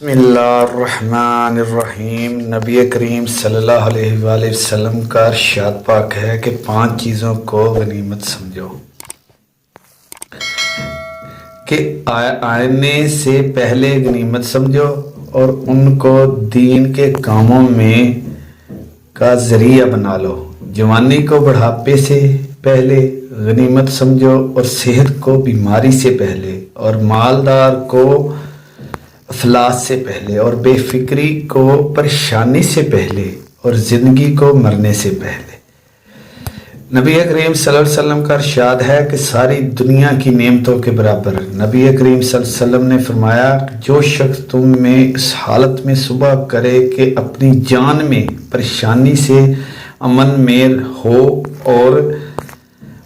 بسم اللہ الرحمن الرحیم۔ نبی کریم صلی اللہ علیہ وآلہ وسلم کا ارشاد پاک ہے کہ 5 چیزوں کو غنیمت سمجھو کہ آنے سے پہلے غنیمت سمجھو اور ان کو دین کے کاموں میں کا ذریعہ بنا لو۔ جوانی کو بڑھاپے سے پہلے غنیمت سمجھو اور صحت کو بیماری سے پہلے اور مالدار کو افلاس سے پہلے اور بے فکری کو پریشانی سے پہلے اور زندگی کو مرنے سے پہلے۔ نبی کریم صلی اللہ علیہ وسلم کا ارشاد ہے کہ ساری دنیا کی نعمتوں کے برابر۔ نبی کریم صلی اللہ علیہ وسلم نے فرمایا کہ جو شخص تم میں اس حالت میں صبح کرے کہ اپنی جان میں پریشانی سے امن میر ہو اور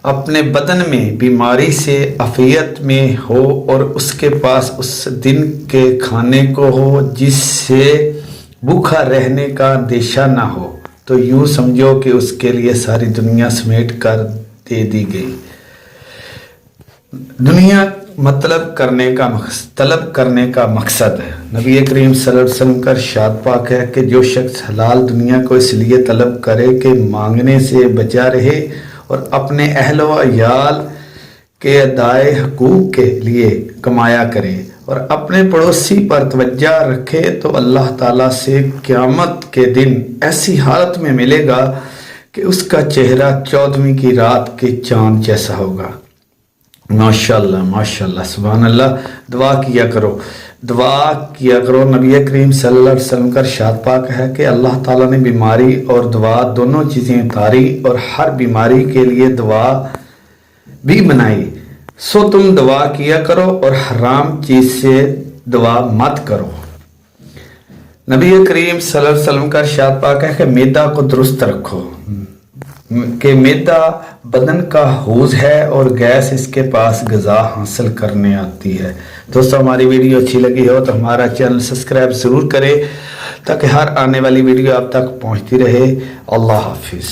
اپنے بدن میں بیماری سے عافیت میں ہو اور اس کے پاس اس دن کے کھانے کو ہو جس سے بھوکا رہنے کا اندیشہ نہ ہو، تو یوں سمجھو کہ اس کے لیے ساری دنیا سمیٹ کر دے دی گئی۔ دنیا طلب کرنے کا مقصد ہے۔ نبی کریم صلی اللہ علیہ وسلم کا ارشاد پاک ہے کہ جو شخص حلال دنیا کو اس لیے طلب کرے کہ مانگنے سے بچا رہے اور اپنے اہل و عیال کے ادائے حقوق کے لیے کمایا کرے اور اپنے پڑوسی پر توجہ رکھے تو اللہ تعالیٰ سے قیامت کے دن ایسی حالت میں ملے گا کہ اس کا چہرہ 14ویں کی رات کے چاند جیسا ہوگا۔ ماشاءاللہ ماشاءاللہ سبحان اللہ۔ دعا کیا کرو۔ نبی کریم صلی اللہ علیہ وسلم کا ارشاد پاک ہے کہ اللہ تعالیٰ نے بیماری اور دعا دونوں چیزیں اتاری اور ہر بیماری کے لیے دعا بھی بنائی، سو تم دعا کیا کرو اور حرام چیز سے دعا مت کرو۔ نبی کریم صلی اللہ علیہ وسلم کا ارشاد پاک ہے کہ معدہ کو درست رکھو کہ معدہ بدن کا حوض ہے اور گیس اس کے پاس غذا حاصل کرنے آتی ہے۔ دوستو ہماری ویڈیو اچھی لگی ہو تو ہمارا چینل سبسکرائب ضرور کرے تاکہ ہر آنے والی ویڈیو آپ تک پہنچتی رہے۔ اللہ حافظ۔